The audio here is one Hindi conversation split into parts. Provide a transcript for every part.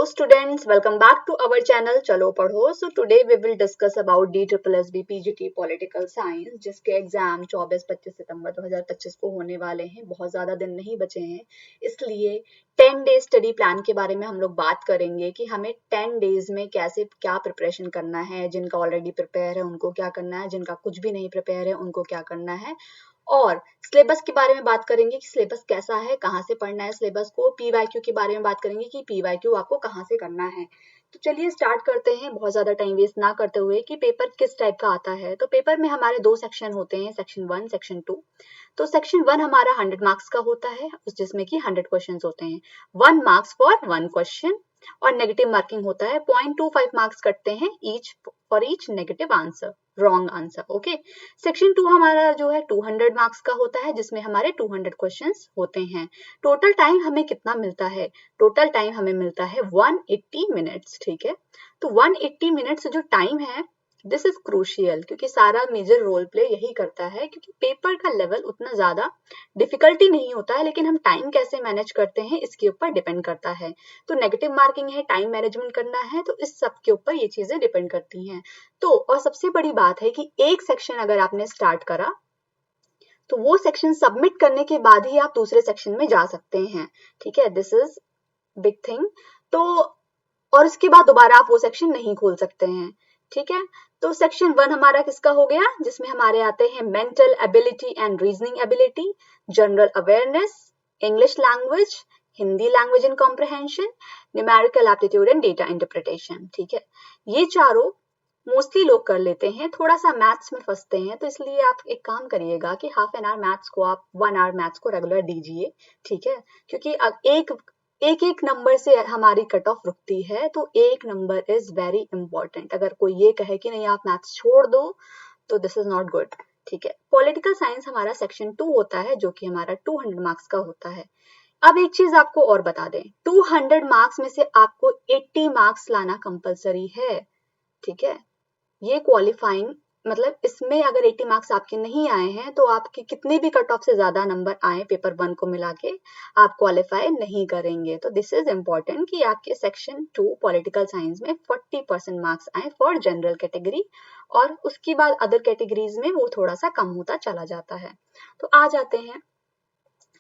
students, welcome back to our channel चलो पढ़ो. So today we will discuss about DSSB PGT Political Science जिसके एग्जाम 24-25 सितंबर 2025 को होने वाले हैं. बहुत ज़्यादा दिन नहीं बचे हैं, इसलिए 10 डे स्टडी प्लान के बारे में हम लोग बात करेंगे कि हमें 10 डेज में कैसे क्या प्रिपरेशन करना है. जिनका ऑलरेडी प्रिपेयर है उनको क्या करना है, जिनका कुछ भी नहीं प्रिपेयर है उनको क्या करना है, और सिलेबस के बारे में बात करेंगे कि सिलेबस कैसा है, कहाँ से पढ़ना है सिलेबस को. पीवाईक्यू के बारे में बात करेंगे कि पीवाईक्यू आपको कहाँ से करना है. तो चलिए स्टार्ट करते हैं बहुत ज्यादा टाइम वेस्ट ना करते हुए कि पेपर किस टाइप का आता है. तो पेपर में हमारे दो सेक्शन होते हैं, सेक्शन 1, सेक्शन 2. तो सेक्शन 1 हमारा 100 मार्क्स का होता है, जिसमें कि 100 क्वेश्चन होते हैं. 1 मार्क्स फॉर 1 क्वेश्चन और नेगेटिव मार्किंग होता है. 0.25 मार्क्स कटते हैं for each negative answer, wrong answer. Okay. Section 2 हमारा जो है 200 मार्क्स का होता है, जिसमें हमारे 200 क्वेश्चंस होते हैं. टोटल टाइम हमें कितना मिलता है? टोटल टाइम हमें मिलता है 180 मिनट्स. ठीक है. तो 180 मिनट्स जो टाइम है, दिस इज क्रूशियल, क्योंकि सारा मेजर रोल प्ले यही करता है, क्योंकि पेपर का लेवल उतना ज्यादा डिफिकल्टी नहीं होता है, लेकिन हम टाइम कैसे मैनेज करते हैं इसके ऊपर डिपेंड करता है. तो नेगेटिव मार्किंग है, टाइम मैनेजमेंट करना है, तो इस सब के ऊपर ये चीजें डिपेंड करती हैं. तो और सबसे बड़ी बात है कि एक सेक्शन अगर आपने स्टार्ट करा तो वो सेक्शन सबमिट करने के बाद ही आप दूसरे सेक्शन में जा सकते हैं. ठीक है. This is big thing. तो और उसके बाद दोबारा आप वो सेक्शन नहीं खोल सकते हैं. ठीक है. तो सेक्शन 1 हमारा किसका हो गया, जिसमें हमारे आते हैं mental ability and reasoning ability, general awareness, English language, Hindi language and comprehension, numerical aptitude and data interpretation. ठीक है. ये चारों मोस्टली लोग कर लेते हैं, थोड़ा सा मैथ्स में फंसते हैं, तो इसलिए आप एक काम करिएगा कि हाफ एन आवर मैथ्स को आप 1 आवर मैथ्स को रेगुलर दीजिए. ठीक है. क्योंकि एक नंबर से हमारी कट ऑफ रुकती है, तो एक नंबर इज वेरी इंपॉर्टेंट. अगर कोई ये कहे कि नहीं आप मैथ्स छोड़ दो, तो दिस इज नॉट गुड. ठीक है. पॉलिटिकल साइंस हमारा सेक्शन 2 होता है, जो कि हमारा 200 मार्क्स का होता है. अब एक चीज आपको और बता दें, 200 मार्क्स में से आपको 80 मार्क्स लाना कंपलसरी है. ठीक है. ये क्वालिफाइंग मतलब इसमें अगर 80 मार्क्स आपके नहीं आए हैं, तो आपके कितने भी कट ऑफ से ज्यादा नंबर आए पेपर 1 को मिला के, आप क्वालिफाई नहीं करेंगे. तो दिस इज इम्पोर्टेंट कि आपके सेक्शन 2 पॉलिटिकल साइंस में 40% मार्क्स आए फॉर जनरल कैटेगरी, और उसके बाद अदर कैटेगरीज में वो थोड़ा सा कम होता चला जाता है. तो आ जाते हैं.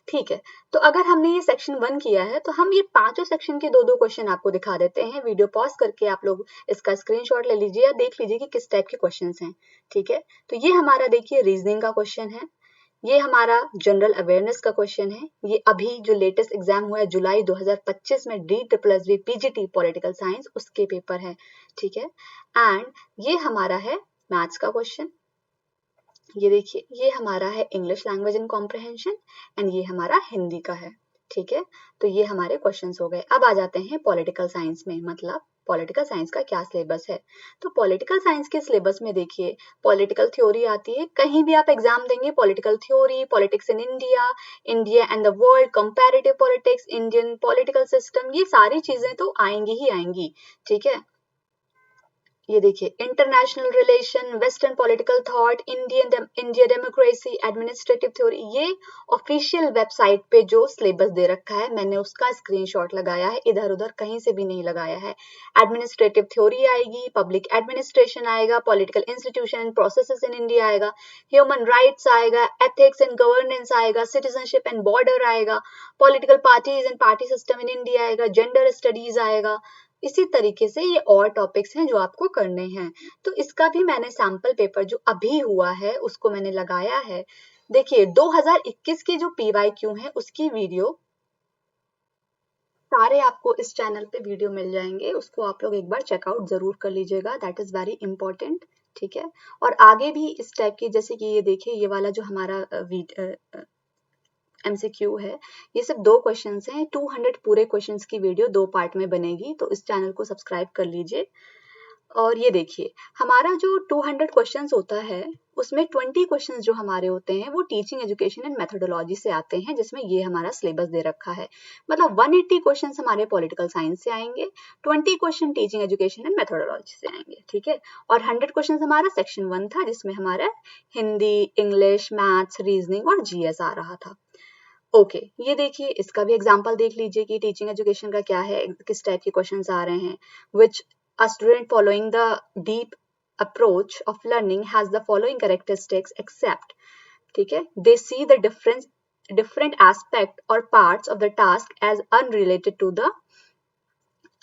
ठीक है. तो अगर हमने ये सेक्शन 1 किया है, तो हम ये पांचों सेक्शन के 2-2 क्वेश्चन आपको दिखा देते हैं. वीडियो पॉज करके आप लोग इसका स्क्रीनशॉट ले लीजिए या देख लीजिए कि किस टाइप के क्वेश्चंस हैं. ठीक है. तो ये हमारा देखिए रीजनिंग का क्वेश्चन है, ये हमारा जनरल अवेयरनेस का क्वेश्चन है, ये अभी जो लेटेस्ट एग्जाम हुआ है जुलाई 2025 में DSSB PGT पॉलिटिकल साइंस, उसके पेपर है. ठीक है. एंड ये हमारा है मैथ्स का क्वेश्चन. ये देखिए, ये हमारा है English language and comprehension, and ये हमारा हिंदी का है. ठीक है. तो ये हमारे क्वेश्चंस हो गए. अब आ जाते हैं पॉलिटिकल साइंस में, मतलब पॉलिटिकल साइंस का क्या सिलेबस है. तो पॉलिटिकल साइंस के सिलेबस में देखिए, पॉलिटिकल थ्योरी आती है. कहीं भी आप एग्जाम देंगे, political theory, politics in India, India and the world, comparative politics, Indian political system, ये सारी चीजें तो आएंगी ही आएंगी. ठीक है. ये देखिए, international relation, western political thought, India democracy, administrative theory, ये ऑफिशियल वेबसाइट पे जो सिलेबस दे रखा है, मैंने उसका स्क्रीनशॉट लगाया है, इधर उधर कहीं से भी नहीं लगाया है. एडमिनिस्ट्रेटिव थ्योरी आएगी, पब्लिक एडमिनिस्ट्रेशन आएगा, political institution and processes in India आएगा, ह्यूमन राइट्स आएगा, एथिक्स एंड गवर्नेंस आएगा, सिटीजनशिप एंड बॉर्डर आएगा, political parties and party system in India आएगा, जेंडर स्टडीज आएगा. इसी तरीके से ये और टॉपिक्स हैं जो आपको करने हैं. तो इसका भी मैंने सैंपल पेपर जो अभी हुआ है उसको मैंने लगाया है. देखिए, 2021 के जो पीवाईक्यू हैं उसकी वीडियो सारे आपको इस चैनल पे वीडियो मिल जाएंगे, उसको आप लोग एक बार चेकआउट जरूर कर लीजिएगा. That is very important. ठीक है. और आगे भी इस टाइप की, जैसे कि ये देखिए, ये वाला जो हमारा MCQ है, ये सिर्फ 2 क्वेश्चंस हैं. 200 पूरे क्वेश्चंस की वीडियो 2 पार्ट में बनेगी, तो इस चैनल को सब्सक्राइब कर लीजिए. और ये देखिए, हमारा जो 200 क्वेश्चंस होता है, उसमें 20 क्वेश्चंस जो हमारे होते हैं वो टीचिंग एजुकेशन एंड मेथोडोलॉजी से आते हैं, जिसमें ये हमारा सिलेबस दे रखा है. मतलब 180 क्वेश्चंस हमारे पॉलिटिकल साइंस से आएंगे, 20 question teaching education and methodology से आएंगे. ठीक है. और 100 क्वेश्चंस हमारा सेक्शन 1 था, जिसमें हमारा हिंदी, इंग्लिश, मैथ्स, रीजनिंग और GS आ रहा था. ओके ये देखिए, इसका भी एग्जांपल देख लीजिए कि टीचिंग एजुकेशन का क्या है, किस टाइप के क्वेश्चंस आ रहे हैं. Which a student following the deep approach of learning has the following characteristics except. ठीक है, they see the different aspect or parts of the task as unrelated to the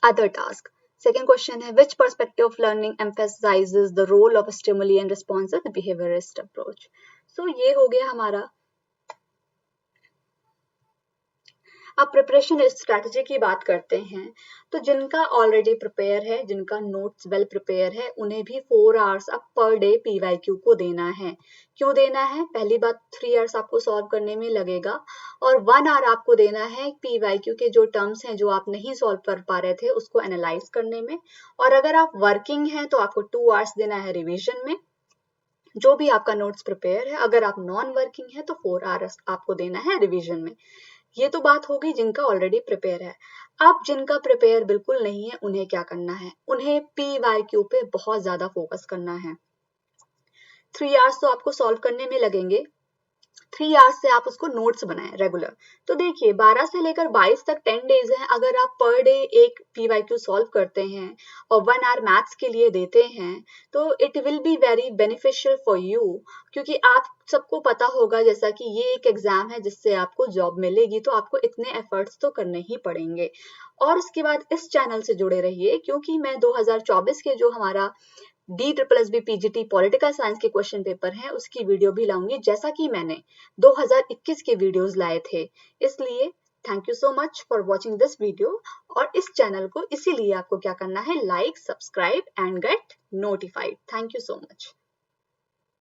other task. Second question है, which perspective of learning emphasizes the role of stimuli and response in the behaviorist approach. So ये हो गया हमारा. अब प्रिपरेशन स्ट्रैटेजी की बात करते हैं. तो जिनका ऑलरेडी प्रिपेयर है, जिनका नोट्स वेल प्रिपेयर है, उन्हें भी 4 आवर्स अब पर डे पीवाईक्यू को देना है. क्यों देना है? पहली बात 3 आवर्स आपको सॉल्व करने में लगेगा और 1 आवर आपको देना है पीवाईक्यू के जो टर्म्स हैं जो आप नहीं सॉल्व कर पा रहे थे उसको एनालाइज करने में. और अगर आप वर्किंग हैं तो आपको 2 आवर्स देना है रिविजन में, जो भी आपका नोट्स प्रिपेयर है. अगर आप नॉन वर्किंग है तो 4 आवर्स आपको देना है रिविजन में. ये तो बात हो गई जिनका ऑलरेडी प्रिपेयर है. अब जिनका प्रिपेयर बिल्कुल नहीं है उन्हें क्या करना है? उन्हें पीवाईक्यू पे बहुत ज्यादा फोकस करना है. 3 आवर्स तो आपको सॉल्व करने में लगेंगे. 3 आवर्स से आप उसको नोट्स बनाएं रेगुलर. तो देखिए 12 से लेकर 22 तक 10 डेज है. अगर आप पर डे एक पीवाईक्यू सॉल्व करते हैं और 1 आवर मैथ्स के लिए देते हैं तो it will be very beneficial for you. क्योंकि आप सबको पता होगा जैसा कि ये एक एग्जाम है जिससे आपको जॉब मिलेगी, तो आपको इतने एफर्ट्स तो करने ही पड़ेंगे. और उसके बाद इस चैनल से जुड़े रहिए क्योंकि मैं 2024 के जो हमारा DSSB PGT पॉलिटिकल साइंस के क्वेश्चन पेपर हैं उसकी वीडियो भी लाऊंगी, जैसा कि मैंने 2021 के वीडियोस लाए थे. इसलिए thank you so much for watching this video. और इस चैनल को इसीलिए आपको क्या करना है, like, subscribe and get notified. Thank you so much.